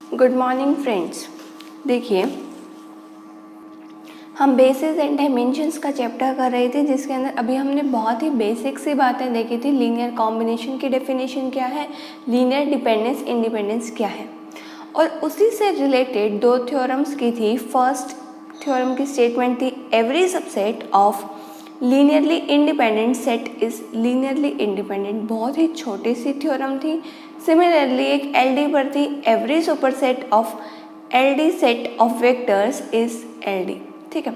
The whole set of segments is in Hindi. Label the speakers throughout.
Speaker 1: Good morning friends. देखिए, हम बेसिस एंड डायमेंशंस का चैप्टर कर रहे थे, जिसके अंदर अभी हमने बहुत ही बेसिक सी बातें देखी थी। लीनियर कॉम्बिनेशन की डेफिनेशन क्या है, लीनियर डिपेंडेंस इंडिपेंडेंस क्या है, और उसी से रिलेटेड दो थ्योरम्स की थी। फर्स्ट थ्योरम की स्टेटमेंट थी, every subset of linearly independent set is linearly independent. बहुत ही छोटी सी थ्योरम थी। सिमिलरली एक एलडी पर थी, every superset of LD set of vectors is LD. ठीक है,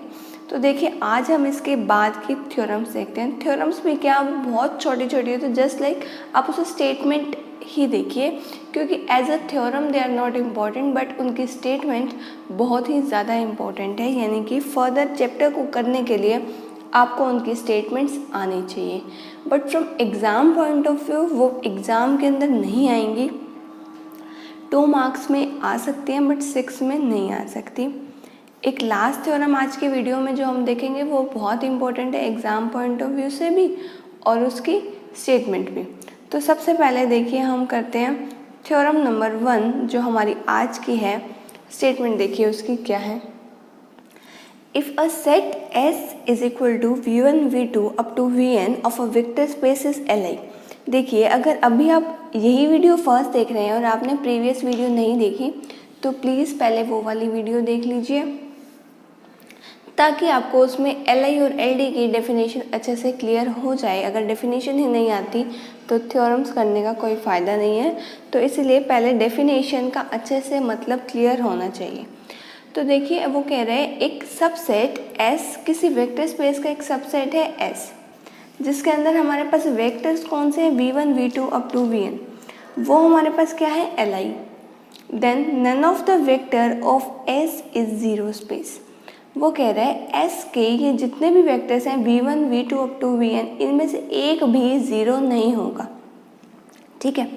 Speaker 1: तो देखिए आज हम इसके बाद की थ्योरम्स देखते हैं। थ्योरम्स भी क्या, बहुत छोटी छोटी है, तो जस्ट लाइक आप उसे स्टेटमेंट ही देखिए, क्योंकि as a theorem they are not important, but उनकी स्टेटमेंट बहुत ही ज़्यादा इम्पॉर्टेंट है। यानी कि फर्दर चैप्टर को करने के लिए आपको उनकी स्टेटमेंट्स आनी चाहिए, but from exam point of view वो एग्ज़ाम के अंदर नहीं आएंगी। 2 मार्क्स में आ सकती हैं, बट 6 में नहीं आ सकती। एक लास्ट थ्योरम आज के वीडियो में जो हम देखेंगे वो बहुत इंपॉर्टेंट है एग्ज़ाम पॉइंट ऑफ व्यू से भी और उसकी स्टेटमेंट भी। तो सबसे पहले देखिए हम करते हैं थ्योरम नंबर 1 जो हमारी आज की है। स्टेटमेंट देखिए उसकी क्या है। If a set S is equal to V1 V2 up to Vn of a vector space is Li। देखिए, अगर अभी आप यही वीडियो फर्स्ट देख रहे हैं और आपने प्रीवियस वीडियो नहीं देखी तो प्लीज़ पहले वो वाली वीडियो देख लीजिए, ताकि आपको उसमें Li और Ld की डेफिनेशन अच्छे से क्लियर हो जाए। अगर डेफिनेशन ही नहीं आती तो थ्योरम्स करने का कोई फ़ायदा नहीं है, तो इसलिए पहले डेफिनेशन का अच्छे से मतलब क्लियर होना चाहिए। तो देखिए वो कह रहे हैं एक सबसेट S किसी वेक्टर स्पेस का एक सबसेट है S, जिसके अंदर हमारे पास वेक्टर्स कौन से हैं, V1 V2 up to Vn। वो हमारे पास क्या है, Li। Then none of the vector of S is zero space. वो कह रहे हैं S के ये जितने भी वेक्टर्स हैं V1 V2 up to Vn, इनमें से एक भी ज़ीरो नहीं होगा। ठीक है,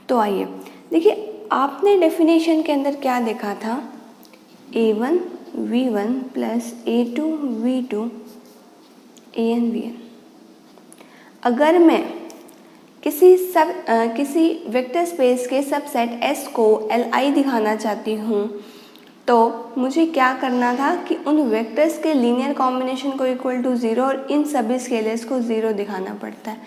Speaker 1: तो आइए देखिए, आपने डेफिनेशन के अंदर क्या देखा था, A1 V1 plus A2 V2 AN Vn। अगर मैं किसी वेक्टर स्पेस के सबसेट S को Li दिखाना चाहती हूँ तो मुझे क्या करना था कि उन वेक्टर्स के लीनियर कॉम्बिनेशन को इक्वल टू 0 और इन सभी स्केलर्स को 0 दिखाना पड़ता है।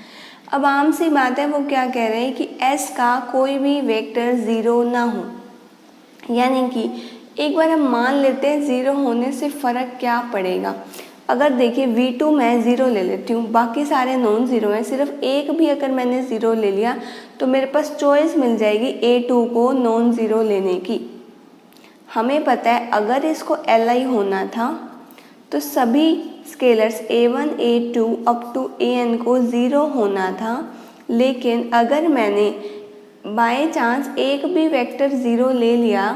Speaker 1: अब आम सी बात है, वो क्या कह रहे हैं कि S का कोई भी वेक्टर 0 ना हो। यानी कि एक बार हम मान लेते हैं 0 होने से फ़र्क क्या पड़ेगा। अगर देखिए V2 मैं 0 ले लेती हूँ, बाकी सारे नॉन ज़ीरो हैं, सिर्फ एक भी अगर मैंने 0 ले लिया तो मेरे पास चॉइस मिल जाएगी A2 को नॉन ज़ीरो लेने की। हमें पता है अगर इसको Li होना था तो सभी scalars A1 A2 up to An को 0 होना था, लेकिन अगर मैंने बाय चांस एक भी वेक्टर 0 ले लिया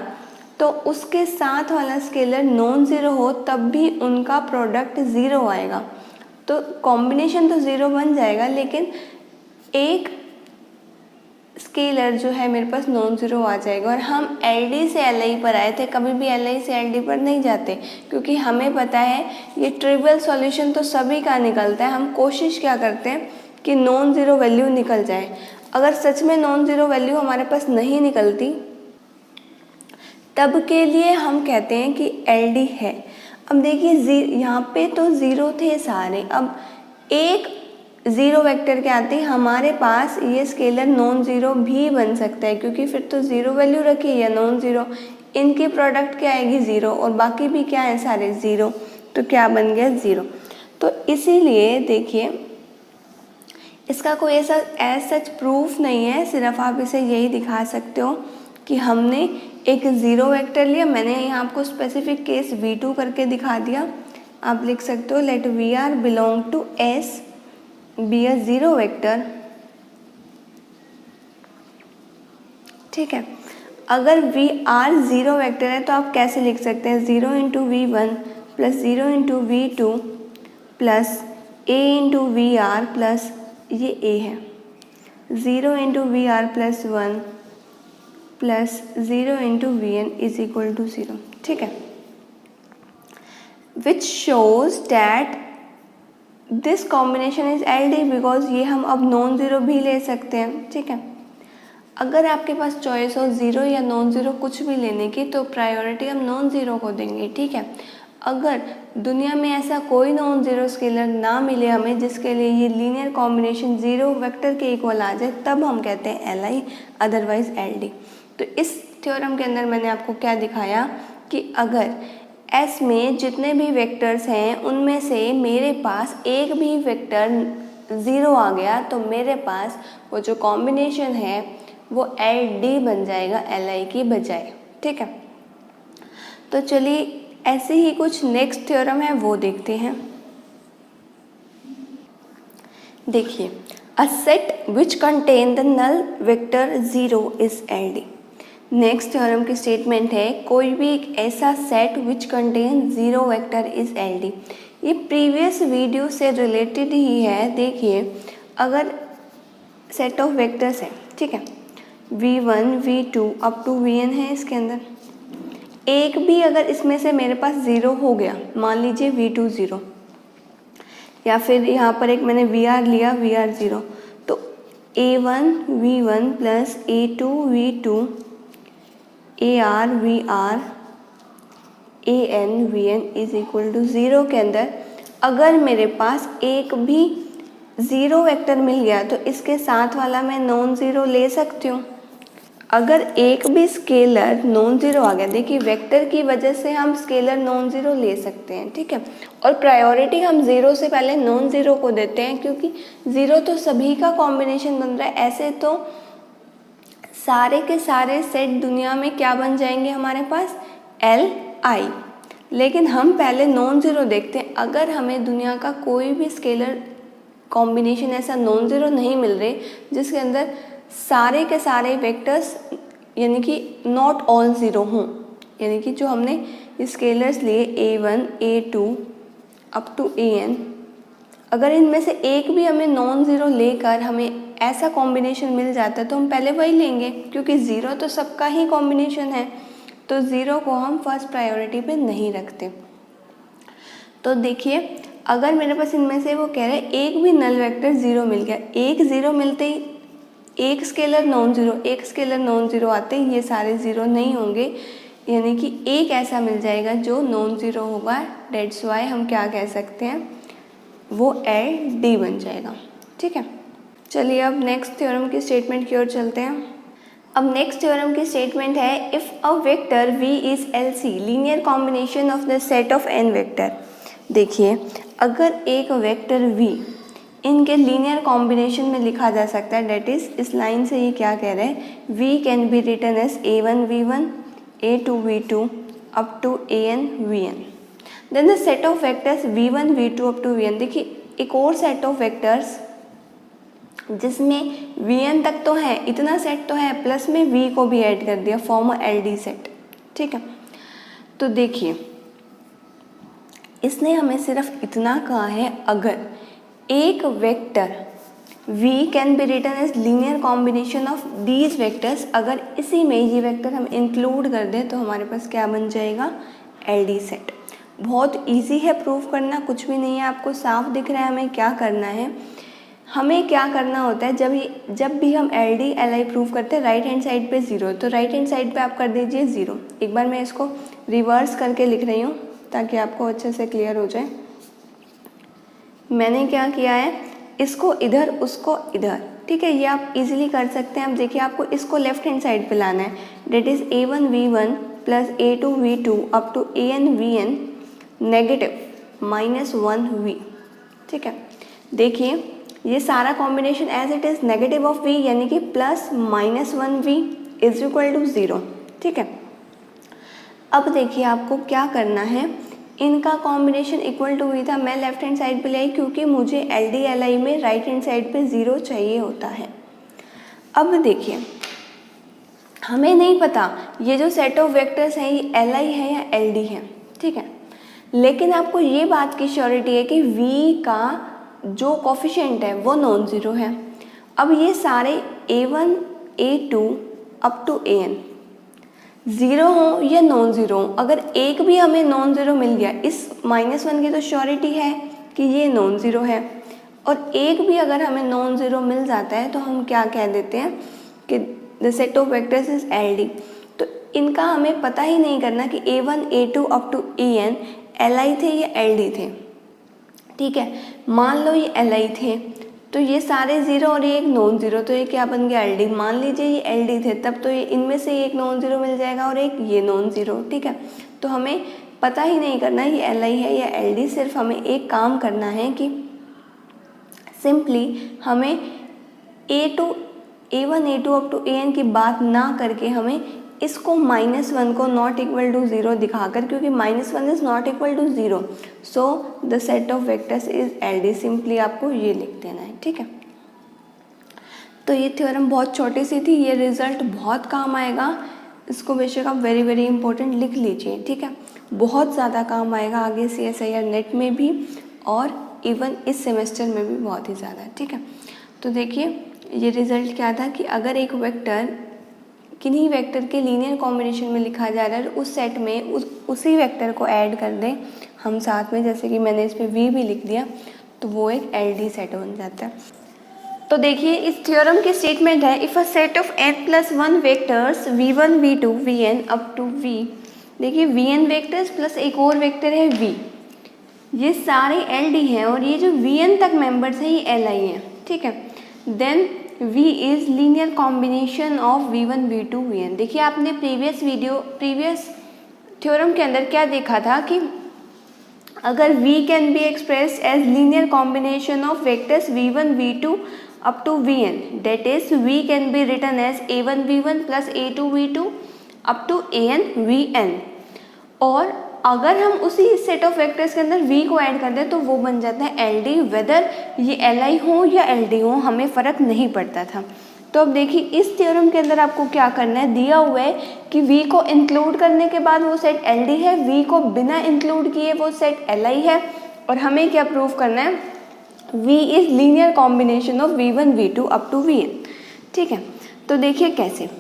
Speaker 1: तो उसके साथ वाला स्केलर नॉन ज़ीरो हो तब भी उनका प्रोडक्ट 0 आएगा। तो कॉम्बिनेशन तो 0 बन जाएगा, लेकिन एक स्केलर जो है मेरे पास नॉन ज़ीरो आ जाएगा। और हम Ld से Li पर आए थे, कभी भी Li से Ld पर नहीं जाते, क्योंकि हमें पता है ये ट्रिवियल सॉल्यूशन तो सभी का निकलता है। हम कोशिश क्या करते हैं कि नॉन ज़ीरो वैल्यू निकल जाए। अगर सच में नॉन ज़ीरो वैल्यू हमारे पास नहीं निकलती तब के लिए हम कहते हैं कि Ld है। अब देखिए यहाँ पे तो 0 थे सारे, अब एक 0 वेक्टर के आते हमारे पास ये स्केलर नॉन ज़ीरो भी बन सकता है, क्योंकि फिर तो 0 वैल्यू रखी है नॉन ज़ीरो, इनकी प्रोडक्ट क्या आएगी 0, और बाकी भी क्या है सारे 0, तो क्या बन गया 0। तो इसीलिए देखिए इसका कोई ऐसा एज सच प्रूफ नहीं है, सिर्फ आप इसे यही दिखा सकते हो कि हमने एक 0 वेक्टर लिया। मैंने यहाँ आपको स्पेसिफिक केस V2 करके दिखा दिया। आप लिख सकते हो let VR belong to S be a 0 vector. ठीक है, अगर VR 0 वेक्टर है तो आप कैसे लिख सकते हैं, 0 into V1 plus 0 into V2 plus A into VR plus ये A है, 0 into VR plus 1 plus 0 into Vn is equal to 0। ठीक है, which shows that this combination is Ld, because ये हम अब नॉन ज़ीरो भी ले सकते हैं। ठीक है, अगर आपके पास चॉइस हो ज़ीरो या नॉन ज़ीरो कुछ भी लेने की, तो प्रायोरिटी हम नॉन ज़ीरो को देंगे, ठीक है। अगर दुनिया में ऐसा कोई नॉन ज़ीरो स्केलर ना मिले हमें जिसके लिए ये लीनियर कॉम्बिनेशन ज़ीरो वेक्टर के इक्वल आ जाए, तब हम कहते हैं LI, अदरवाइज LD। तो इस थ्योरम के अंदर मैंने आपको क्या दिखाया कि अगर S में जितने भी वेक्टर्स हैं उनमें से मेरे पास एक भी वेक्टर ज़ीरो आ गया, तो मेरे पास वो जो कॉम्बिनेशन है वो LD बन जाएगा LI की बजाय, ठीक है। तो चलिए ऐसे ही कुछ नेक्स्ट थ्योरम है वो देखते हैं। देखिए, a set which contain the null vector 0 is LD। Next theorem की स्टेटमेंट है, कोई भी एक ऐसा set which contain 0 vector is LD। ये प्रीवियस वीडियो से रिलेटेड ही है। देखिए, अगर सेट ऑफ वेक्टर्स है, ठीक है, V1 V2 up to Vn है, इसके अंदर एक भी अगर इसमें से मेरे पास ज़ीरो हो गया, मान लीजिए V2 ज़ीरो, या फिर यहाँ पर एक मैंने VR लिया VR ज़ीरो, तो A1 V1 plus A2 V2 AR VR AN VN is equal to zero के अंदर अगर मेरे पास एक भी ज़ीरो वेक्टर मिल गया, तो इसके साथ वाला मैं नॉन ज़ीरो ले सकती हूँ। अगर एक भी स्केलर नॉन ज़ीरो आ गया, देखिए वेक्टर की वजह से हम स्केलर नॉन ज़ीरो ले सकते हैं, ठीक है। और प्रायोरिटी हम ज़ीरो से पहले नॉन ज़ीरो को देते हैं, क्योंकि ज़ीरो तो सभी का कॉम्बिनेशन बन रहा है। ऐसे तो सारे के सारे सेट दुनिया में क्या बन जाएंगे हमारे पास, LI, लेकिन हम पहले नॉन ज़ीरो देखते हैं। अगर हमें दुनिया का कोई भी स्केलर कॉम्बिनेशन ऐसा नॉन ज़ीरो नहीं मिल रहे जिसके अंदर सारे के सारे वेक्टर्स यानी कि नॉट ऑल ज़ीरो हों, यानी कि जो हमने स्केलर्स लिए A1 A2 up to AN, अगर इनमें से एक भी हमें नॉन ज़ीरो लेकर हमें ऐसा कॉम्बिनेशन मिल जाता है तो हम पहले वही लेंगे, क्योंकि ज़ीरो तो सबका ही कॉम्बिनेशन है। तो ज़ीरो को हम फर्स्ट प्रायोरिटी पे नहीं रखते। तो देखिए, अगर मेरे पास इनमें से वो कह रहे हैं एक भी नल वेक्टर ज़ीरो मिल गया, एक ज़ीरो मिलते ही एक स्केलर नॉन ज़ीरो, एक स्केलर नॉन ज़ीरो आते ही ये सारे ज़ीरो नहीं होंगे, यानी कि एक ऐसा मिल जाएगा जो नॉन ज़ीरो होगा। डेट्स वाई हम क्या कह सकते हैं, वो LD बन जाएगा, ठीक है। चलिए अब नेक्स्ट थ्योरम की स्टेटमेंट की ओर चलते हैं। अब नेक्स्ट थ्योरम की स्टेटमेंट है, if a vector V is LC linear combination of the set of n vector. देखिए, अगर एक वेक्टर V इनके लीनियर कॉम्बिनेशन में लिखा जा सकता है, डेट इज़ इस लाइन से ये क्या कह रहे हैं, V can be written as A1 V1 A2 V2 up to AN VN। Then the set of vectors V1 V2 up to VN। देखिए, एक और सेट ऑफ वेक्टर्स जिसमें VN तक तो है, इतना सेट तो है, प्लस में V को भी ऐड कर दिया, फॉर्म LD सेट, ठीक है। तो देखिए, इसने हमें सिर्फ इतना कहा है, अगर एक vector V can be written as linear combination of these vectors, अगर इसी में ये वेक्टर हम इंक्लूड कर दें तो हमारे पास क्या बन जाएगा, LD सेट। बहुत इजी है प्रूफ करना, कुछ भी नहीं है, आपको साफ दिख रहा है हमें क्या करना है। हमें क्या करना होता है, जब भी हम LD LI प्रूफ करते हैं, राइट हैंड साइड पे ज़ीरो, तो राइट हैंड साइड पे आप कर दीजिए ज़ीरो। एक बार मैं इसको रिवर्स करके लिख रही हूँ ताकि आपको अच्छे से क्लियर हो जाए। मैंने क्या किया है, इसको इधर उसको इधर, ठीक है, ये आप इजीली कर सकते हैं। अब देखिए, आपको इसको लेफ्ट हैंड साइड पे लाना है, that is A1 V1 plus A2 V2 up to AN VN negative -1 V, ठीक है। देखिए, ये सारा combination as it is negative of V, यानी कि plus -1 V is equal to zero, ठीक है। अब देखिए, आपको क्या करना है, इनका कॉम्बिनेशन इक्वल टू V था, मैं लेफ्ट हैंड साइड पे लाई क्योंकि मुझे LD LI में राइट हैंड साइड पे ज़ीरो चाहिए होता है। अब देखिए, हमें नहीं पता ये जो सेट ऑफ वेक्टर्स हैं ये LI है या LD है, ठीक है, लेकिन आपको ये बात की श्योरिटी है कि V का जो कोफिशिएंट है वो नॉन ज़ीरो है। अब ये सारे A1 A2 up to AN zero हो या नॉन ज़ीरो हो, अगर एक भी हमें नॉन ज़ीरो मिल गया, इस -1 की तो श्योरिटी है कि ये नॉन ज़ीरो है, और एक भी अगर हमें नॉन ज़ीरो मिल जाता है तो हम क्या कह देते हैं कि the set of vectors is LD। तो इनका हमें पता ही नहीं करना कि A1 A2 up to AN LI थे या LD थे। ठीक है, मान लो ये LI थे तो ये सारे ज़ीरो और ये एक नॉन ज़ीरो, तो ये क्या बन गया LD। मान लीजिए ये LD थे तब तो ये इनमें से एक नॉन ज़ीरो मिल जाएगा और एक ये नॉन ज़ीरो। ठीक है, तो हमें पता ही नहीं करना ये LI है या LD, सिर्फ हमें एक काम करना है कि सिंपली हमें A1 A2 up to AN की बात ना करके हमें इसको -1 को नॉट इक्वल टू 0 दिखाकर, क्योंकि -1 is not equal to 0, so the set of vectors is LD, simply आपको ये लिख देना है। ठीक है, तो ये थ्योरम बहुत छोटी सी थी, ये रिजल्ट बहुत काम आएगा, इसको बेशक आप वेरी वेरी इंपॉर्टेंट लिख लीजिए। ठीक है, बहुत ज़्यादा काम आएगा आगे CSIR नेट में भी और इवन इस सेमेस्टर में भी बहुत ही ज़्यादा। ठीक है, तो देखिए ये रिज़ल्ट क्या था कि अगर एक वेक्टर किन्हीं वेक्टर के लीनियर कॉम्बिनेशन में लिखा जा रहा है, उस सेट में उसी वेक्टर को ऐड कर दें हम साथ में, जैसे कि मैंने इस पर V भी लिख दिया, तो वो एक LD सेट बन जाता है। तो देखिए इस थ्योरम की स्टेटमेंट है, if a set of n+1 vectors V1 V2 Vn up to V, देखिए Vn वेक्टर्स प्लस एक और वेक्टर है V, ये सारे LD हैं और ये जो Vn तक मेंबर्स हैं ये LI हैं। ठीक है, then V is linear combination of V1 V2 Vn। देखिए आपने प्रीवियस थ्योरम के अंदर क्या देखा था कि अगर V can be expressed as linear combination of vectors V1 V2 up to Vn, that is V can be written as A1 V1 plus A2 V2 up to AN Vn, और अगर हम उसी सेट ऑफ वेक्टर्स के अंदर V को ऐड कर दें तो वो बन जाता है LD, वेदर ये LI हो या LD हो हमें फ़र्क नहीं पड़ता था। तो अब देखिए इस थ्योरम के अंदर आपको क्या करना है, दिया हुआ है कि V को इंक्लूड करने के बाद वो सेट LD है, V को बिना इंक्लूड किए वो सेट LI है, और हमें क्या प्रूव करना है, V is linear combination of V1 V2 up to Vn। ठीक है, तो देखिए कैसे,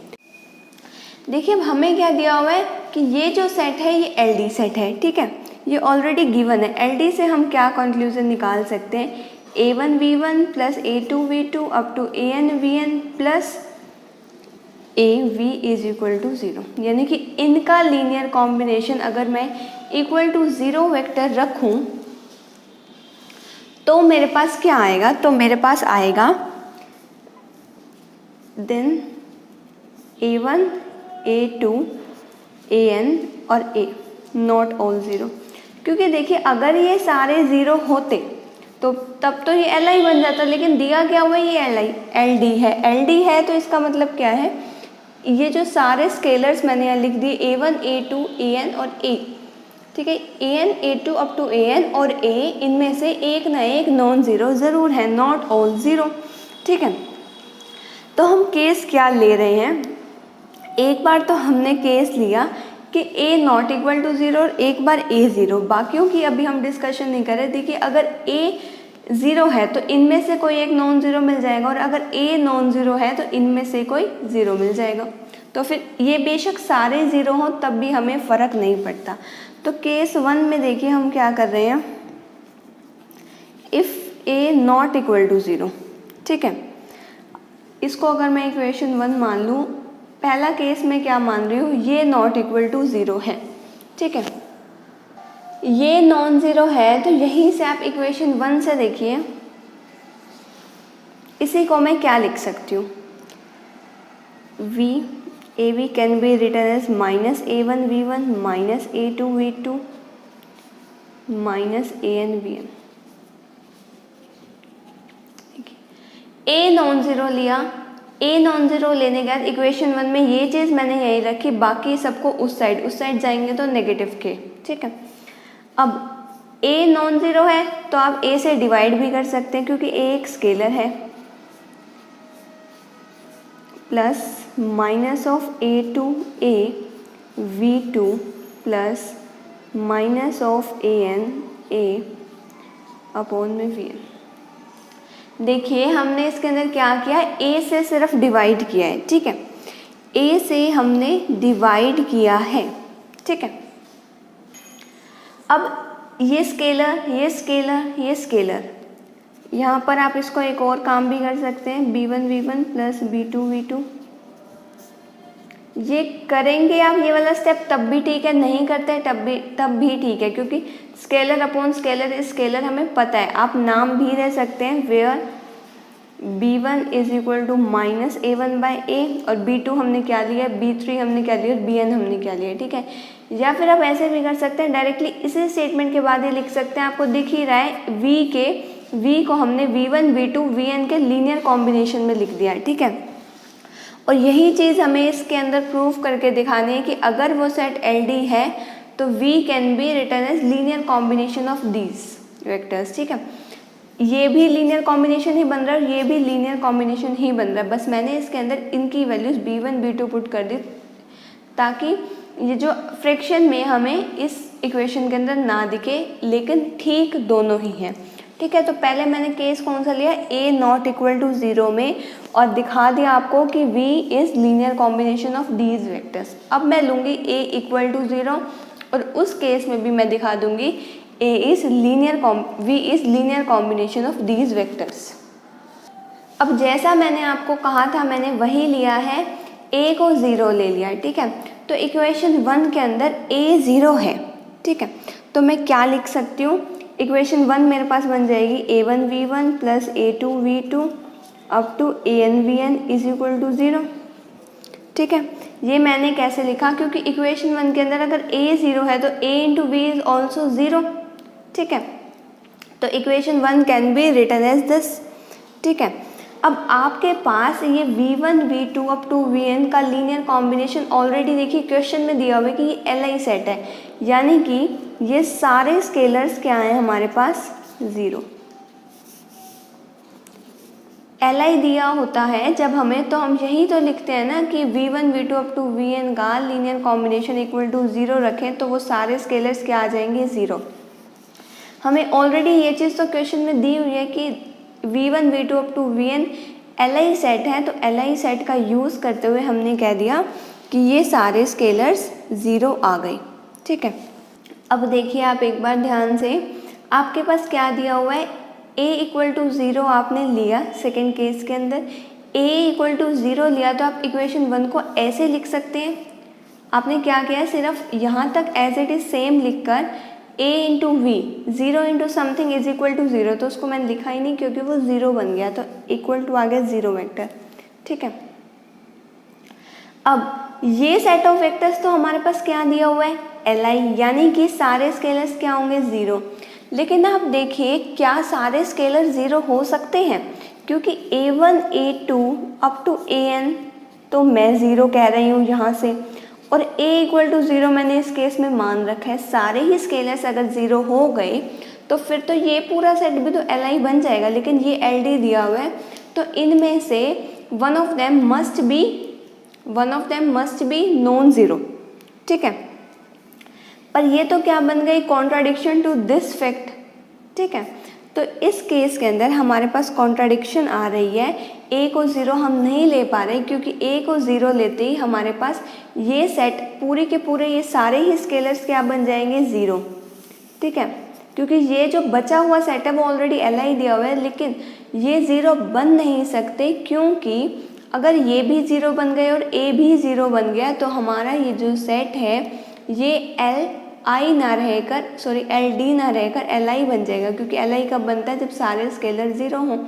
Speaker 1: देखिए अब हमें क्या दिया हुआ है कि ये जो सेट है ये LD सेट है। ठीक है, ये ऑलरेडी गिवन है। LD से हम क्या कंक्लूजन निकाल सकते हैं, A1 V1 plus A2 V2 up to AN Vn plus AV is equal to 0, यानी कि इनका लीनियर कॉम्बिनेशन अगर मैं इक्वल टू 0 वेक्टर रखूं तो मेरे पास क्या आएगा, तो मेरे पास आएगा देन A1 A2 AN और A नॉट ऑल 0, क्योंकि देखिए अगर ये सारे 0 होते तो तब तो ये LI बन जाता, लेकिन दिया क्या हुआ ये LD है। LD है तो इसका मतलब क्या है, ये जो सारे स्केलर्स मैंने यहाँ लिख दिए A1 A2 AN और A, ठीक है, AN A2 up to AN और A, इनमें से एक ना एक नॉन ज़ीरो ज़रूर है, नॉट ऑल 0। ठीक है, तो हम केस क्या ले रहे हैं, एक बार तो हमने केस लिया कि A नॉट इक्वल टू 0 और एक बार A 0, बाकियों की अभी हम डिस्कशन नहीं कर रहे। देखिए अगर A 0 है तो इनमें से कोई एक नॉन ज़ीरो मिल जाएगा, और अगर A नॉन ज़ीरो है तो इनमें से कोई 0 मिल जाएगा, तो फिर ये बेशक सारे 0 हों तब भी हमें फ़र्क नहीं पड़ता। तो केस 1 में देखिए हम क्या कर रहे हैं, if A not equal to 0, ठीक है, इसको अगर मैं इक्वेशन 1 मान लूँ, पहला केस में क्या मान रही हूँ, ये नॉट इक्वल टू 0 है। ठीक है, ये नॉन ज़ीरो है, तो यहीं से आप इक्वेशन 1 से देखिए, इसी को मैं क्या लिख सकती हूँ, AV can be written as -A1 V1 -A2 V2 -AN Vn। A non zero लिया, A नॉन ज़ीरो लेने के बाद इक्वेशन 1 में ये चीज़ मैंने यही रखी, बाकी सबको उस साइड जाएंगे तो नेगेटिव के। ठीक है, अब A नॉन ज़ीरो है तो आप A से डिवाइड भी कर सकते हैं क्योंकि A एक स्केलर है, plus minus of A2A V2 plus minus of AN A upon में Vn। देखिए हमने इसके अंदर क्या किया, A से सिर्फ डिवाइड किया है। ठीक है, A से हमने डिवाइड किया है। ठीक है, अब ये स्केलर, ये स्केलर, ये स्केलर, यहाँ पर आप इसको एक और काम भी कर सकते हैं, B1 V1 plus B2 V2 ये करेंगे आप ये वाला स्टेप तब भी ठीक है, नहीं करते तब भी ठीक है, क्योंकि स्केलर अपॉन स्केलर स्केलर हमें पता है। आप नाम भी दे सकते हैं, where b1 is equal to minus a1/a, और b2 हमने क्या लिया, b3 हमने क्या लिया, bn हमने क्या लिया, ठीक है। या फिर आप ऐसे भी कर सकते हैं, डायरेक्टली इसी स्टेटमेंट के बाद ही लिख सकते हैं। आपको दिख ही रहा है v को हमने v1 v2 vn के लीनियर कॉम्बिनेशन में लिख दिया है, ठीक है। और यही चीज़ हमें इसके अंदर प्रूफ करके दिखानी है कि अगर वो सेट LD है तो V can be written as linear combination of these vectors, ठीक है। ये भी लीनियर कॉम्बिनेशन ही बन रहा है और ये भी लीनियर कॉम्बिनेशन ही बन रहा है, बस मैंने इसके अंदर इनकी वैल्यूज b1 b2 पुट कर दी ताकि ये जो फ्रैक्शन में हमें इस इक्वेशन के अंदर ना दिखे, लेकिन ठीक दोनों ही हैं, ठीक है। तो पहले मैंने केस कौन सा लिया, a नॉट इक्वल टू 0 में, और दिखा दिया आपको कि v is linear combination of these vectors. अब मैं लूँगी a इक्वल टू 0 और उस केस में भी मैं दिखा दूँगी v is linear combination of these vectors. अब जैसा मैंने आपको कहा था मैंने वही लिया है, a को 0 ले लिया, ठीक है। तो इक्वेशन 1 के अंदर a 0 है, ठीक है। तो मैं क्या लिख सकती हूँ, इक्वेशन 1 मेरे पास बन जाएगी a1 v1 plus a2 v2 up to an vn is equal to 0, ठीक है। ये मैंने कैसे लिखा, क्योंकि इक्वेशन 1 के अंदर अगर a 0 है तो a into V is also 0, ठीक है। तो equation 1 can be written as this, ठीक है। अब आपके पास ये v1 v2 up to vn का लीनियर कॉम्बिनेशन ऑलरेडी देखिए क्वेश्चन में दिया हुआ है कि ये Li सेट है, यानी कि ये सारे स्केलर्स क्या हैं हमारे पास 0। Li दिया होता है जब हमें, तो हम यही तो लिखते हैं ना कि v1 v2 up to vn का लीनियर कॉम्बिनेशन इक्वल टू 0 रखें तो वो सारे स्केलर्स क्या आ जाएंगे 0। हमें ऑलरेडी ये चीज़ तो क्वेश्चन में दी हुई है कि v1 v2 up to vn Li set है, तो Li सेट का यूज़ करते हुए हमने कह दिया कि ये सारे स्केलर्स 0 आ गए, ठीक है। अब देखिए आप एक बार ध्यान से, आपके पास क्या दिया हुआ है, a इक्वल टू 0 आपने लिया सेकेंड केस के अंदर, a इक्वल टू 0 लिया तो आप इक्वेशन 1 को ऐसे लिख सकते हैं। आपने क्या किया है, सिर्फ यहाँ तक एज इट इज़ सेम लिख कर a into V 0 into something is equal to 0, तो उसको मैंने लिखा ही नहीं क्योंकि वो 0 बन गया, तो इक्वल टू आ गया 0 वेक्टर, ठीक है। अब ये सेट ऑफ वेक्टर्स तो हमारे पास क्या दिया हुआ है Li, यानी कि सारे स्केलर्स क्या होंगे 0। लेकिन आप देखिए क्या सारे स्केलर 0 हो सकते हैं, क्योंकि a1 a2 up to an तो मैं 0 कह रही हूँ यहाँ से, और a इक्वल टू 0 मैंने इस केस में मान रखा है। सारे ही स्केलर्स अगर 0 हो गए तो फिर तो ये पूरा सेट भी तो Li बन जाएगा, लेकिन ये LD दिया हुआ है, तो इनमें से one of them must be non 0, ठीक है। पर ये तो क्या बन गई, कॉन्ट्राडिक्शन टू दिस फैक्ट, ठीक है। तो इस केस के अंदर हमारे पास कॉन्ट्राडिक्शन आ रही है, a को 0 हम नहीं ले पा रहे क्योंकि a को 0 लेते ही हमारे पास ये सेट पूरे के पूरे ये सारे ही स्केलर्स क्या बन जाएंगे 0, ठीक है। क्योंकि ये जो बचा हुआ सेट है वो ऑलरेडी Li दिया हुआ है, लेकिन ये 0 बन नहीं सकते, क्योंकि अगर ये भी 0 बन गए और a भी 0 बन गया तो हमारा ये जो सेट है ये LD ना रहकर Li बन जाएगा, क्योंकि Li कब बनता है जब सारे स्केलर 0 हों।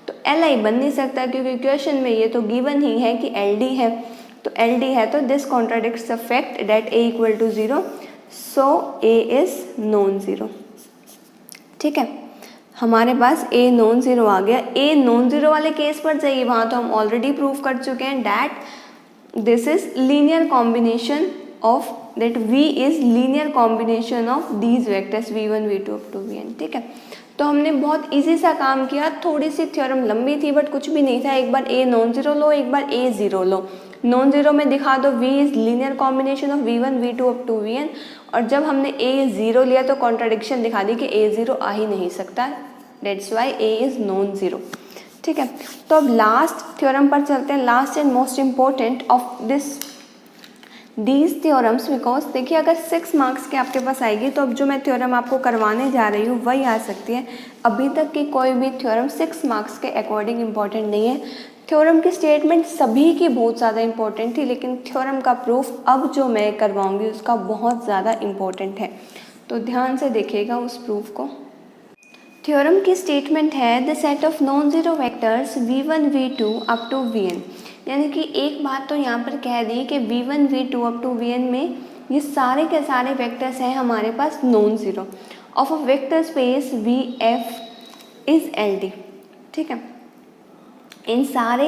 Speaker 1: तो Li बन नहीं सकता क्योंकि क्वेश्चन में ये तो गिवन ही है कि LD है, तो LD है तो this contradicts the fact that a equal to 0, so a is non 0, ठीक है। हमारे पास a नॉन 0 आ गया। a नॉन 0 वाले केस पर जाइए, वहाँ तो हम ऑलरेडी प्रूव कर चुके हैं that this is linear combination of that v is linear combination of these vectors v1 v2 up to vn, ठीक है। तो हमने बहुत इजी सा काम किया, थोड़ी सी थ्योरम लंबी थी बट कुछ भी नहीं था। एक बार a नॉन 0 लो, एक बार a 0 लो, नॉन 0 में दिखा दो v is linear combination of v1 v2 up to vn, और जब हमने a 0 लिया तो कॉन्ट्राडिक्शन दिखा दी कि a 0 आ ही नहीं सकता, that's why a is non 0, ठीक है। तो अब लास्ट थ्योरम पर चलते हैं, last and most important of these theorems, because देखिए अगर 6 मार्क्स के आपके पास आएगी तो अब जो मैं थ्योरम आपको करवाने जा रही हूँ वही आ सकती है। अभी तक की कोई भी थ्योरम 6 मार्क्स के अकॉर्डिंग इम्पॉर्टेंट नहीं है। थ्योरम की स्टेटमेंट सभी की बहुत ज़्यादा इंपॉर्टेंट थी, लेकिन थ्योरम का प्रूफ अब जो मैं करवाऊंगी उसका बहुत ज़्यादा इंपॉर्टेंट है, तो ध्यान से देखिएगा उस प्रूफ को। थ्योरम की स्टेटमेंट है the set of non zero vectors v1 v2 up to vn, यानी कि एक बात तो यहाँ पर कह दी कि v1 v2 up to vn में ये सारे के सारे वेक्टर्स हैं हमारे पास non zero of a vector space vf is LD। ठीक है, इन सारे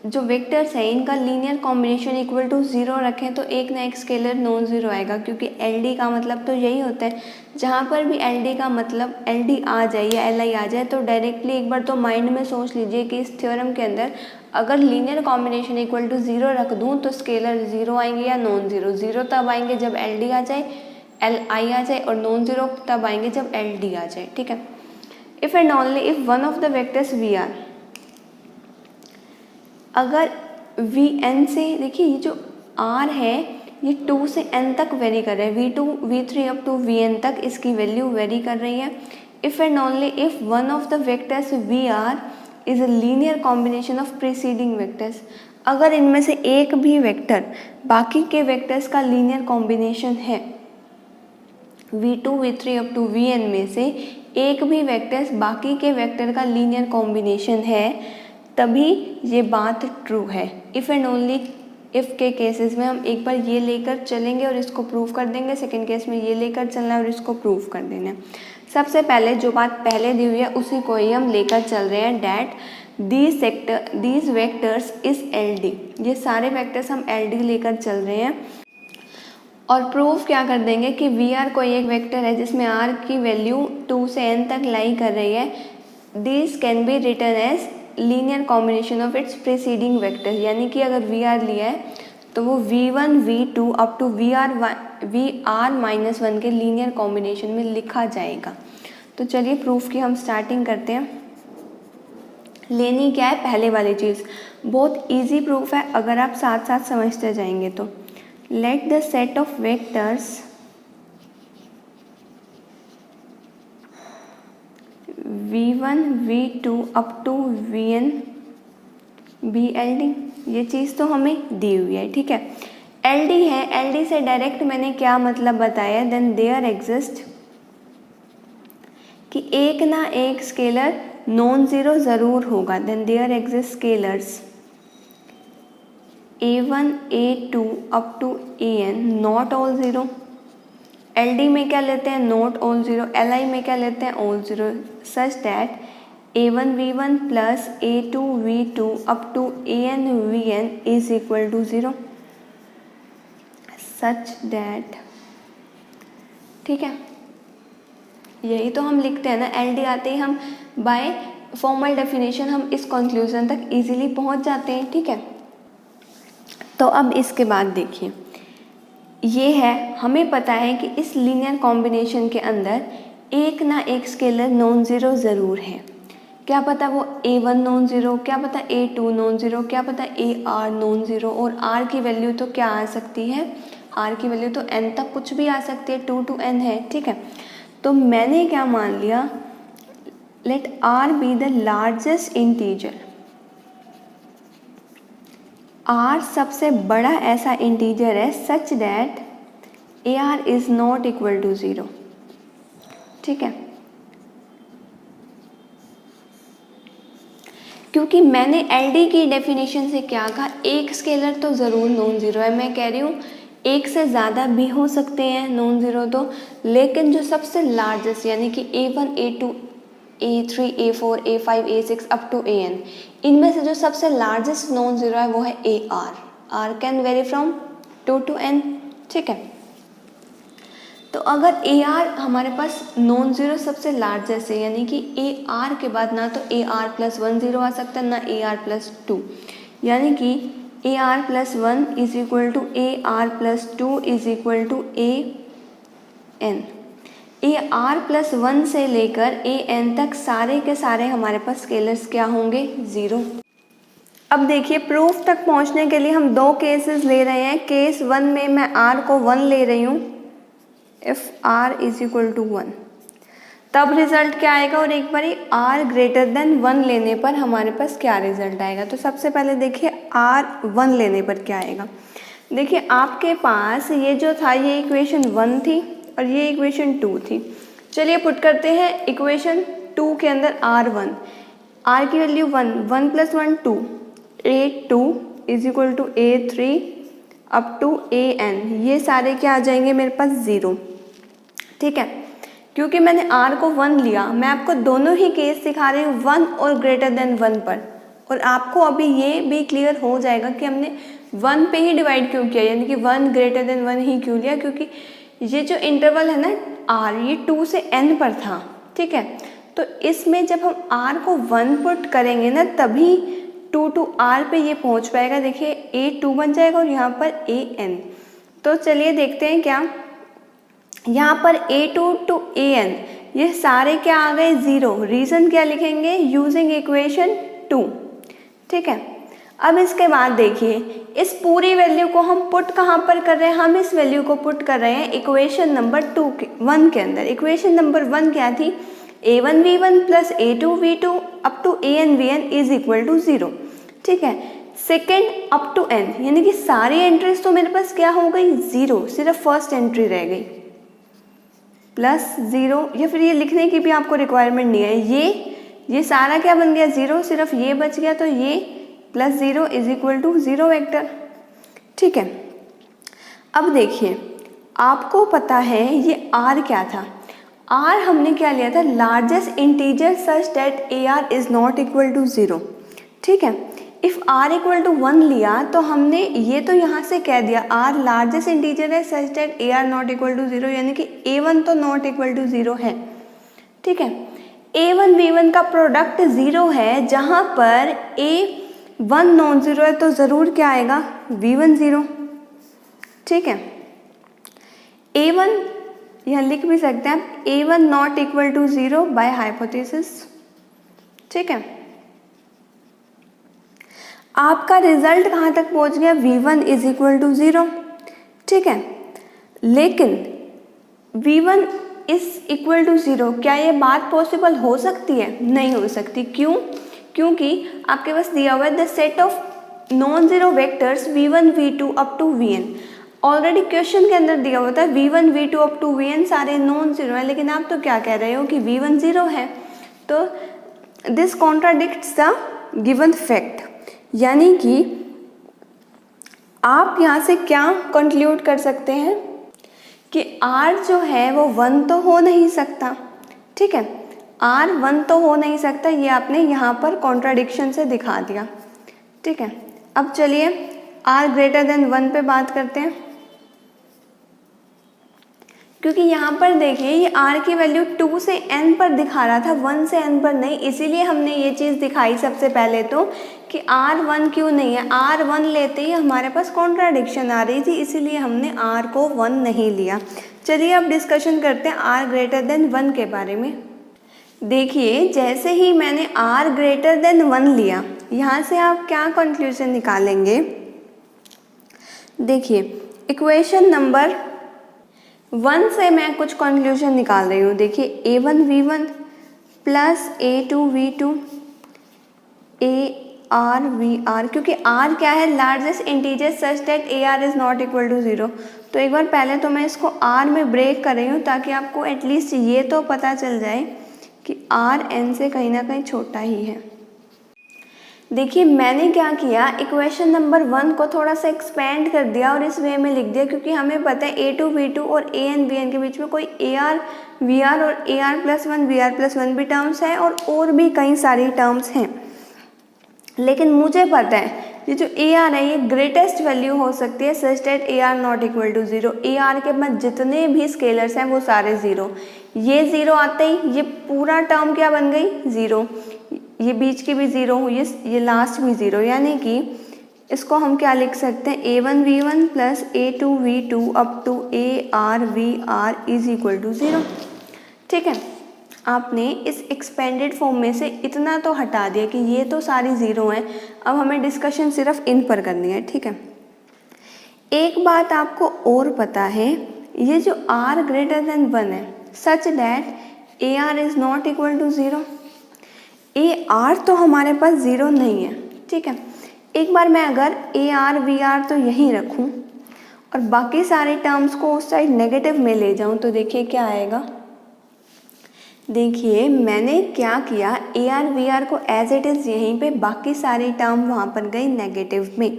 Speaker 1: जो वेक्टर्स हैं इनका लीनियर कॉम्बिनेशन इक्वल टू 0 रखें तो एक ना एक स्केलर नॉन ज़ीरो आएगा, क्योंकि LD का मतलब तो यही होता है, जहाँ पर भी LD का मतलब LD आ जाए या LI आ जाए तो डायरेक्टली एक बार तो माइंड में सोच लीजिए कि इस थ्योरम के अंदर अगर लीनियर कॉम्बिनेशन इक्वल टू 0 रख दूँ तो स्केलर 0 आएंगे या नॉन ज़ीरो। 0 तब आएंगे जब LD आ जाए, LI आ जाए, और नॉन ज़ीरो तब आएंगे जब LD आ जाए। ठीक है, if and only if one of the vectors VR, अगर Vn से देखिए ये जो R है ये 2 से n तक वेरी कर रहा है, V2 V3 up to Vn तक इसकी वैल्यू वेरी कर रही है। If and only if one of the vectors VR is a linear combination of preceding vectors, अगर इनमें से एक भी वेक्टर बाकी के वेक्टर्स का लीनियर कॉम्बिनेशन है, V2 V3 up to Vn में से एक भी वेक्टर्स बाकी के वेक्टर का लीनियर कॉम्बिनेशन है, तभी ये बात ट्रू है। इफ़ एंड ओनली इफ़ के केसेस में हम एक बार ये लेकर चलेंगे और इसको प्रूव कर देंगे, सेकंड केस में ये लेकर चलना है और इसको प्रूव कर देना है। सबसे पहले जो बात पहले दी हुई है उसी को ही हम लेकर चल रहे हैं, that these vectors is LD, ये सारे वेक्टर्स हम LD लेकर चल रहे हैं और प्रूफ क्या कर देंगे कि VR कोई एक वेक्टर है जिसमें R की वैल्यू 2 से n तक लाई कर रही है। This can be written as linear combination of its preceding vector, यानी कि अगर VR लिया है तो वो V1 V2 up to VR minus 1 के लीनियर कॉम्बिनेशन में लिखा जाएगा। तो चलिए प्रूफ की हम स्टार्टिंग करते हैं। लेनी क्या है, पहले वाली चीज़, बहुत इजी प्रूफ है अगर आप साथ साथ समझते जाएंगे तो। Let the set of vectors V1 V2 up to Vn be LD, ये चीज़ तो हमें दी हुई है। ठीक है, LD है, LD से डायरेक्ट मैंने क्या मतलब बताया, देन देयर एग्जिस्ट कि एक ना एक स्केलर नॉन ज़ीरो ज़रूर होगा, then there exist scalars A1 A2 up to AN not all zero. LD में क्या लेते हैं, नॉट ऑल ज़ीरो, LI में क्या लेते हैं, all zero, such that A1 V1 plus A2 V2 up to AN Vn is equal to 0, such that. ठीक है, यही तो हम लिखते हैं ना, LD आते ही हम बाय फॉर्मल डेफिनेशन हम इस कंक्लूजन तक इजीली पहुंच जाते हैं। ठीक है, तो अब इसके बाद देखिए, ये है, हमें पता है कि इस लीनियर कॉम्बिनेशन के अंदर एक ना एक स्केलर नॉन ज़ीरो ज़रूर है। क्या पता वो A1 नॉन ज़ीरो, क्या पता A2 नॉन ज़ीरो, क्या पता AR नॉन ज़ीरो, और R की वैल्यू तो क्या आ सकती है, R की वैल्यू तो n तक कुछ भी आ सकती है, 2 to n है। ठीक है, तो मैंने क्या मान लिया, let R be the largest integer, R सबसे बड़ा ऐसा इंटीजर है such that AR is not equal to 0। ठीक है, क्योंकि मैंने LD की डेफिनेशन से क्या कहा, एक स्केलर तो ज़रूर नॉन ज़ीरो है, मैं कह रही हूँ एक से ज़्यादा भी हो सकते हैं नॉन ज़ीरो तो, लेकिन जो सबसे लार्जेस्ट यानी कि A1 A2 A3 A4 A5 A6 up to AN, इनमें से जो सबसे लार्जेस्ट नॉन ज़ीरो है वो है AR। R can very from 2 to n। ठीक है, तो अगर AR हमारे पास नॉन ज़ीरो सबसे लार्जेस्ट है, यानी कि AR के बाद ना तो AR प्लस 1 ज़ीरो आ सकता है ना AR प्लस 2, यानी कि AR plus 1 is equal to AR plus 2 is equal to AN। AR plus 1 से लेकर AN तक सारे के सारे हमारे पास स्केलर्स क्या होंगे, 0। अब देखिए, प्रूफ तक पहुंचने के लिए हम दो केसेस ले रहे हैं। केस 1 में मैं R को 1 ले रही हूँ, if R is equal to 1, तब रिजल्ट क्या आएगा, और एक बार r ग्रेटर देन 1 लेने पर हमारे पास क्या रिजल्ट आएगा। तो सबसे पहले देखिए r 1 लेने पर क्या आएगा। देखिए आपके पास ये जो था ये इक्वेशन 1 थी और ये इक्वेशन 2 थी। चलिए पुट करते हैं इक्वेशन 2 के अंदर r1, r की value 1, 1 + 1 2, a2 = a3 up to an, ये सारे क्या आ जाएंगे मेरे पास 0। ठीक है, क्योंकि मैंने r को 1 लिया, मैं आपको दोनों ही केस दिखा रही हूँ 1 और ग्रेटर देन 1 पर, और आपको अभी ये भी क्लियर हो जाएगा कि हमने 1 पे ही डिवाइड क्यों किया, यानी कि 1 ग्रेटर देन 1 ही क्यों लिया, क्योंकि ये जो इंटरवल है ना r, ये 2 से n पर था। ठीक है, तो इसमें जब हम r को 1 पुट करेंगे ना तभी 2 to r पे ये पहुंच पाएगा। देखिए a2 बन जाएगा और यहाँ पर an। तो चलिए देखते हैं क्या यहाँ पर a2 to an ये सारे क्या आ गए 0। रीज़न क्या लिखेंगे, यूजिंग इक्वेशन 2। ठीक है, अब इसके बाद देखिए इस पूरी वैल्यू को हम पुट कहाँ पर कर रहे हैं, हम इस वैल्यू को पुट कर रहे हैं इक्वेशन नंबर 1 के अंदर। इक्वेशन नंबर 1 क्या थी, a1v1 + a2v2 up to an_vn = 0। ठीक है, सेकेंड अप टू n, यानी कि सारी एंट्रीज तो मेरे पास क्या हो गई 0, सिर्फ फर्स्ट एंट्री रह गई +0, या फिर ये लिखने की भी आपको रिक्वायरमेंट नहीं है, ये सारा क्या बन गया 0, सिर्फ ये बच गया, तो ये +0 = 0 वेक्टर। ठीक है, अब देखिए आपको पता है ये r क्या था, r हमने क्या लिया था, largest integer such that AR is not equal to 0। ठीक है, इफ़ r = 1 लिया तो हमने ये तो यहाँ से कह दिया r लार्जेस्ट इंटीजर है such that AR not equal to 0, यानी कि a1 तो नॉट इक्वल टू 0 है। ठीक है, a1 v1 का प्रोडक्ट 0 है, जहाँ पर a1 नॉन ज़ीरो है तो ज़रूर क्या आएगा v1 0। ठीक है, a1 यहाँ लिख भी सकते हैं आप, a1 not equal to 0 by hypothesis. ठीक है, आपका रिजल्ट कहाँ तक पहुँच गया, v1 = 0। ठीक है, लेकिन v1 = 0, क्या ये बात पॉसिबल हो सकती है, नहीं हो सकती। क्यों, क्योंकि आपके पास दिया हुआ है the set of non zero vectors v1 v2 up to vn। Already question के अंदर दिया हुआ था v1 v2 up to vn सारे नॉन ज़ीरो है, लेकिन आप तो क्या कह रहे हो कि v1 0 है, तो this contradicts the given fact. यानी कि आप यहाँ से क्या कंक्लूड कर सकते हैं कि r जो है वो 1 तो हो नहीं सकता। ठीक है, r 1 तो हो नहीं सकता, ये आपने यहाँ पर कॉन्ट्राडिक्शन से दिखा दिया। ठीक है, अब चलिए r ग्रेटर देन 1 पे बात करते हैं, क्योंकि यहाँ पर देखिए ये r की वैल्यू 2 से n पर दिखा रहा था, 1 से n पर नहीं, इसीलिए हमने ये चीज़ दिखाई सबसे पहले तो कि r 1 क्यों नहीं है। r 1 लेते ही हमारे पास कॉन्ट्राडिक्शन आ रही थी, इसीलिए हमने r को 1 नहीं लिया। चलिए अब डिस्कशन करते हैं r ग्रेटर देन 1 के बारे में। देखिए जैसे ही मैंने r ग्रेटर देन 1 लिया, यहाँ से आप क्या कंक्लूजन निकालेंगे, देखिए इक्वेशन नंबर 1 से मैं कुछ कंक्लूजन निकाल रही हूँ। देखिए a1 v1 + a2 v2 AR VR, क्योंकि r क्या है, largest integer such that AR is not equal to 0। तो एक बार पहले तो मैं इसको r में ब्रेक कर रही हूँ ताकि आपको एटलीस्ट ये तो पता चल जाए कि r n से कहीं ना कहीं छोटा ही है। देखिए मैंने क्या किया, इक्वेशन नंबर 1 को थोड़ा सा एक्सपेंड कर दिया और इस वे में लिख दिया, क्योंकि हमें पता है a2 v2 और an vn के बीच में कोई AR VR और AR+1 VR+1 भी टर्म्स है और भी कई सारी टर्म्स हैं। लेकिन मुझे पता है ये जो AR है ये ग्रेटेस्ट वैल्यू हो सकती है such that AR not equal to 0। AR के बाद जितने भी स्केलर्स हैं वो सारे 0, ये 0 आते ही ये पूरा टर्म क्या बन गई 0, ये बीच की भी 0 हुई, ये लास्ट भी 0, यानी कि इसको हम क्या लिख सकते हैं, a1 v1 + a2 v2 up to AR VR = 0। ठीक है, आपने इस एक्सपेंडेड फॉर्म में से इतना तो हटा दिया कि ये तो सारी 0 हैं, अब हमें डिस्कशन सिर्फ इन पर करनी है। ठीक है, एक बात आपको और पता है, ये जो r ग्रेटर देन 1 है such that A R is not equal to zero. A R तो हमारे पास ज़ीरो नहीं है, ठीक है। एक बार मैं अगर ए आर वी आर तो यहीं रखूं और बाकी सारे टर्म्स को उस साइड नेगेटिव में ले जाऊं तो देखिए क्या आएगा। देखिए मैंने क्या किया, ए आर वी आर को एज इट इज़ यहीं पे, बाकी सारी टर्म वहाँ पर गई नेगेटिव में,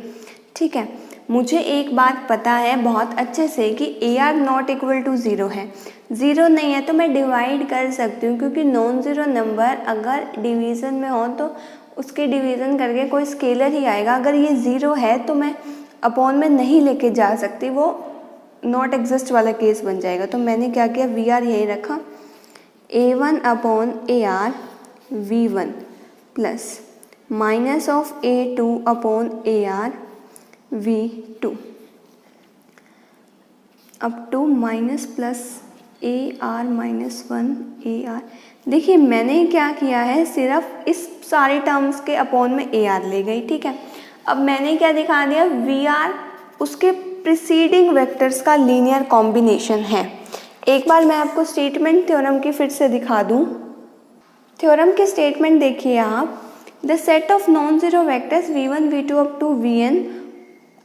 Speaker 1: ठीक है। मुझे एक बात पता है बहुत अच्छे से कि A R not equal to zero है। ज़ीरो नहीं है तो मैं डिवाइड कर सकती हूँ, क्योंकि नॉन ज़ीरो नंबर अगर डिवीज़न में हो तो उसके डिवीज़न करके कोई स्केलर ही आएगा। अगर ये ज़ीरो है तो मैं अपॉन में नहीं लेके जा सकती, वो नॉट एग्जिस्ट वाला केस बन जाएगा। तो मैंने क्या किया, वी आर यहीं रखा, A1 upon A R V1 plus minus of A2 upon A R V2 up to minus plus A R minus one A R. देखिए मैंने क्या किया है, सिर्फ इस सारे टर्म्स के अपॉन में ए आर ले गई, ठीक है। अब मैंने क्या दिखा दिया, वी आर उसके प्रीसीडिंग वेक्टर्स का लीनियर कॉम्बिनेशन है। एक बार मैं आपको स्टेटमेंट थ्योरम की फिर से दिखा दूं। थ्योरम की स्टेटमेंट देखिए आप, the set of non zero vectors v1 v2 up to vn,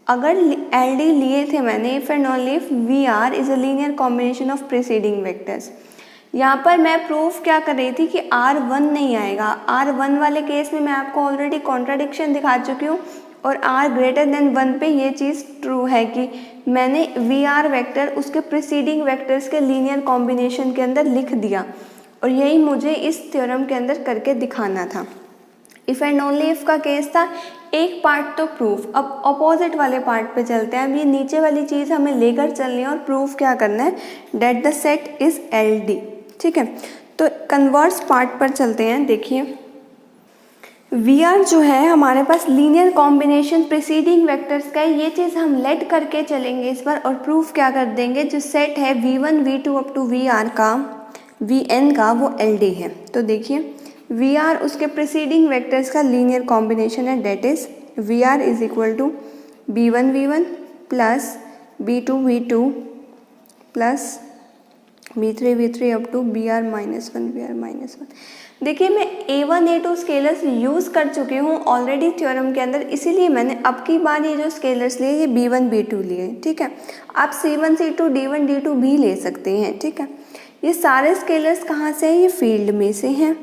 Speaker 1: अगर LD लिए थे मैंने, if and only if VR is a linear combination of preceding vectors. यहाँ पर मैं प्रूफ क्या कर रही थी कि R1 नहीं आएगा। R1 वाले केस में मैं आपको ऑलरेडी कॉन्ट्राडिक्शन दिखा चुकी हूँ, और R ग्रेटर देन 1 पे ये चीज़ ट्रू है कि मैंने VR वेक्टर उसके प्रीसीडिंग वेक्टर्स के लीनियर कॉम्बिनेशन के अंदर लिख दिया, और यही मुझे इस थ्योरम के अंदर करके दिखाना था। इफ़ एंड ओनली इफ का केस था, एक पार्ट तो प्रूफ। अब अपोजिट वाले पार्ट पे चलते हैं। अब ये नीचे वाली चीज़ हमें लेकर चलनी है और प्रूफ क्या करना है, that the set is LD, ठीक है। तो कन्वर्स पार्ट पर चलते हैं। देखिए VR जो है हमारे पास लीनियर कॉम्बिनेशन प्रीसीडिंग वेक्टर्स का है, ये चीज़ हम लेट करके चलेंगे इस पर, और प्रूफ क्या कर देंगे, जो सेट है V1 V2 up to VR का, Vn का, वो LD है। तो देखिए VR उसके प्रीसीडिंग वेक्टर्स का लीनियर कॉम्बिनेशन है, that is VR is equal to B1 V1 plus B2 V2 plus B3 V3 up to BR minus one BR minus one. देखिए मैं A1 A2 स्केलर्स यूज़ कर चुकी हूँ ऑलरेडी थ्योरम के अंदर, इसीलिए मैंने अब की बार ये जो स्केलर्स लिए ये B1 B2 लिए, ठीक है। आप C1 C2 D1 D2 भी ले सकते हैं, ठीक है। ये सारे स्केलर्स कहाँ से हैं, ये फील्ड में से हैं।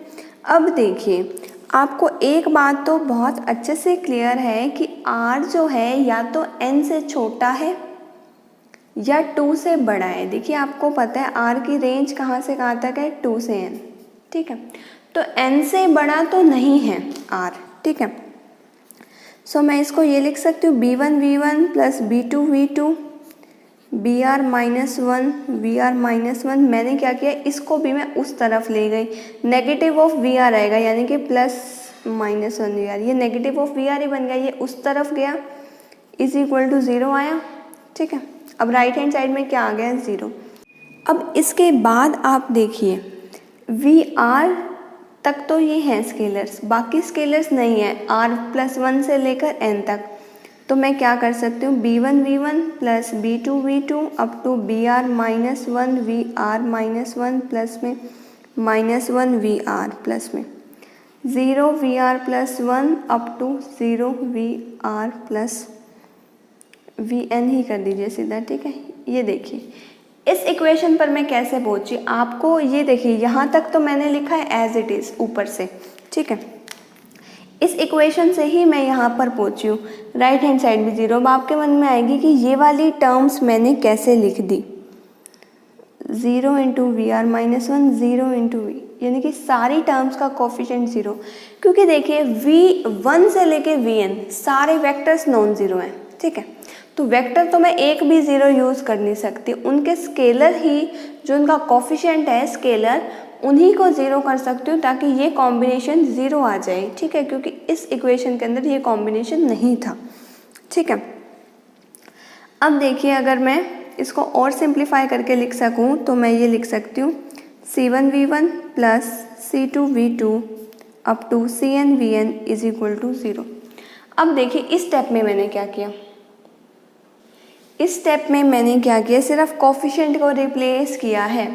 Speaker 1: अब देखिए आपको एक बात तो बहुत अच्छे से क्लियर है कि R जो है या तो N से छोटा है या 2 से बड़ा है। देखिए आपको पता है R की रेंज कहाँ से कहाँ तक है, 2 से N, ठीक है। तो N से बड़ा तो नहीं है R, ठीक है। सो मैं इसको ये लिख सकती हूँ B1 V1 plus B2 V2 BR minus one VR minus one. मैंने क्या किया, इसको भी मैं उस तरफ ले गई, नेगेटिव ऑफ VR आएगा, यानी कि प्लस माइनस वन VR, ये नेगेटिव ऑफ VR ही बन गया, ये उस तरफ गया, इज इक्वल टू 0 आया, ठीक है। अब राइट हैंड साइड में क्या आ गया, 0। अब इसके बाद आप देखिए VR तक तो ये हैं स्केलर्स, बाकी स्केलर्स नहीं है, R+1 से लेकर N तक। तो मैं क्या कर सकती हूँ, B1 V1 plus B2 V2 up to BR minus one VR minus one plus में माइनस वन VR प्लस में 0 VR plus one up to 0 VR plus VN ही कर दीजिए सीधा, ठीक है। ये देखिए इस इक्वेशन पर मैं कैसे पहुंची, आपको ये देखिए यहाँ तक तो मैंने लिखा है एज इट इज़ ऊपर से, ठीक है। इस इक्वेशन से ही मैं यहाँ पर पहुंची हूँ, राइट हैंड साइड भी 0। अब आपके मन में आएगी कि ये वाली टर्म्स मैंने कैसे लिख दी, 0 into VR minus one 0 into V, यानी कि सारी टर्म्स का कोफिशिएंट 0। क्योंकि देखिए V1 से लेके Vn सारे वेक्टर्स नॉन ज़ीरो हैं, ठीक है। तो वेक्टर तो मैं एक भी 0 यूज़ कर नहीं सकती, उनके स्केलर ही जो उनका कोफिशिएंट है स्केलर, उन्हीं को 0 कर सकती हूँ ताकि ये कॉम्बिनेशन 0 आ जाए, ठीक है। क्योंकि इस इक्वेशन के अंदर ये कॉम्बिनेशन नहीं था, ठीक है। अब देखिए अगर मैं इसको और सिंप्लीफाई करके लिख सकूँ तो मैं ये लिख सकती हूँ C1 V1 plus C2 V2 up to CN VN is equal to 0। अब देखिए इस स्टेप में मैंने क्या किया, इस स्टेप में मैंने क्या किया, सिर्फ कोफिशिएंट को रिप्लेस किया है।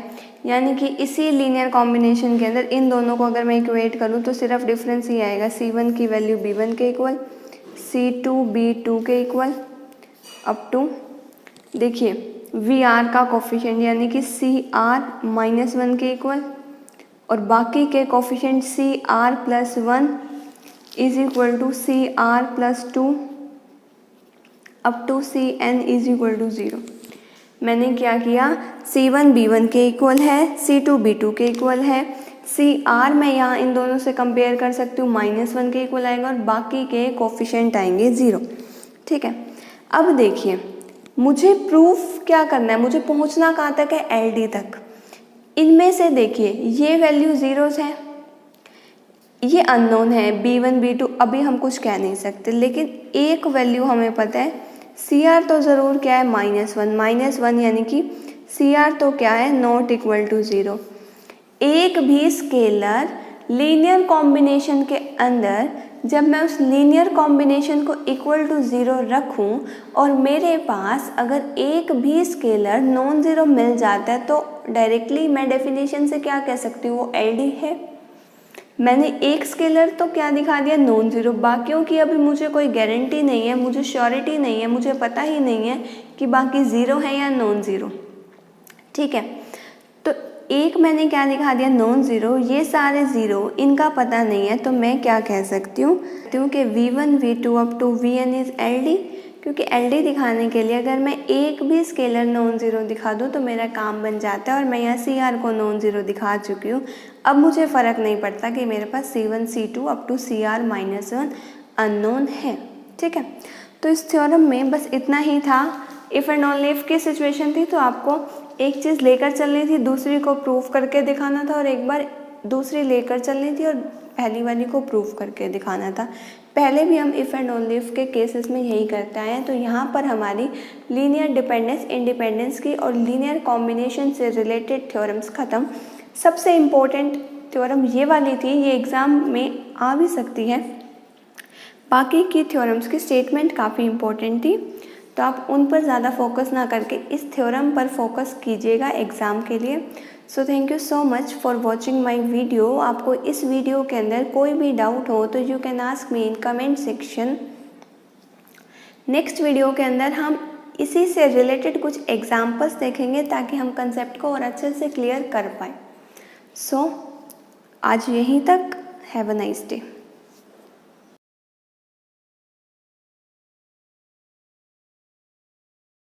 Speaker 1: यानी कि इसी लीनियर कॉम्बिनेशन के अंदर इन दोनों को अगर मैं इक्वेट करूँ तो सिर्फ डिफरेंस ही आएगा, C1 की वैल्यू B1 के इक्वल, C2 B2 के इक्वल, अप टू देखिए VR का कोफिशिएंट यानी कि CR-1 के इक्वल, और बाकी के coefficient CR+1 is equal to CR+2 up to CN is equal to 0। मैंने क्या किया, C1 B1 के इक्वल है, C2 B2 के इक्वल है, CR मैं यहाँ इन दोनों से कंपेयर कर सकती हूँ, -1 के इक्वल आएगा और बाकी के कोफिशिएंट आएंगे 0। ठीक है, अब देखिए मुझे प्रूफ क्या करना है, मुझे पहुँचना कहाँ तक है, LD तक। इनमें से देखिए ये वैल्यू ज़ीरोज़ हैं, ये अननोन है B1 B2, अभी हम कुछ कह नहीं सकते, लेकिन एक वैल्यू हमें पता है, CR तो ज़रूर क्या है, -1 यानी कि CR तो क्या है, नॉट इक्वल टू 0। एक भी स्केलर लीनियर कॉम्बिनेशन के अंदर जब मैं उस लीनियर कॉम्बिनेशन को इक्वल टू 0 रखूं और मेरे पास अगर एक भी स्केलर नॉन ज़ीरो मिल जाता है तो डायरेक्टली मैं डेफिनेशन से क्या कह सकती हूँ, वो LD है। मैंने एक स्केलर तो क्या दिखा दिया, नॉन ज़ीरो, बाकियों की अभी मुझे कोई गारंटी नहीं है, मुझे श्योरिटी नहीं है, मुझे पता ही नहीं है कि बाकी ज़ीरो है या नॉन ज़ीरो। ठीक है, तो एक मैंने क्या दिखा दिया, नॉन ज़ीरो, ये सारे ज़ीरो, इनका पता नहीं है, तो मैं क्या कह सकती हूँ कि V1 V2 up to VN is LD, क्योंकि LD दिखाने के लिए अगर मैं एक भी स्केलर नॉन ज़ीरो दिखा दूँ तो मेरा काम बन जाता है, और मैं यहाँ CR को नॉन ज़ीरो दिखा चुकी हूँ। अब मुझे फ़र्क नहीं पड़ता कि मेरे पास C1 C2 up to CR-1 unknown है। ठीक है, तो इस थ्योरम में बस इतना ही था। इफ़ एंड ओनली इफ की सिचुएशन थी तो आपको एक चीज़ लेकर चलनी थी, दूसरी को प्रूव करके दिखाना था, और एक बार दूसरी लेकर चलनी थी और पहली वाली को प्रूव करके दिखाना था। पहले भी हम इफ़ एंड ओनली इफ के केसेस में यही करते आए हैं। तो यहाँ पर हमारी लीनियर डिपेंडेंस इंडिपेंडेंस की और लीनियर कॉम्बिनेशन से रिलेटेड थ्योरम्स ख़त्म। सबसे इम्पोर्टेंट थ्योरम ये वाली थी, ये एग्ज़ाम में आ भी सकती है। बाकी की थ्योरम्स की स्टेटमेंट काफ़ी इम्पोर्टेंट थी, तो आप उन पर ज़्यादा फोकस ना करके इस थ्योरम पर फोकस कीजिएगा एग्ज़ाम के लिए। So thank you so much for watching my video. आपको इस वीडियो के अंदर कोई भी डाउट हो तो you can ask me in comment section. Next video के अंदर हम इसी से रिलेटेड कुछ एग्जाम्पल्स देखेंगे ताकि हम कंसेप्ट को और अच्छे से क्लियर कर पाएँ। सो आज यहीं तक। Have a nice day.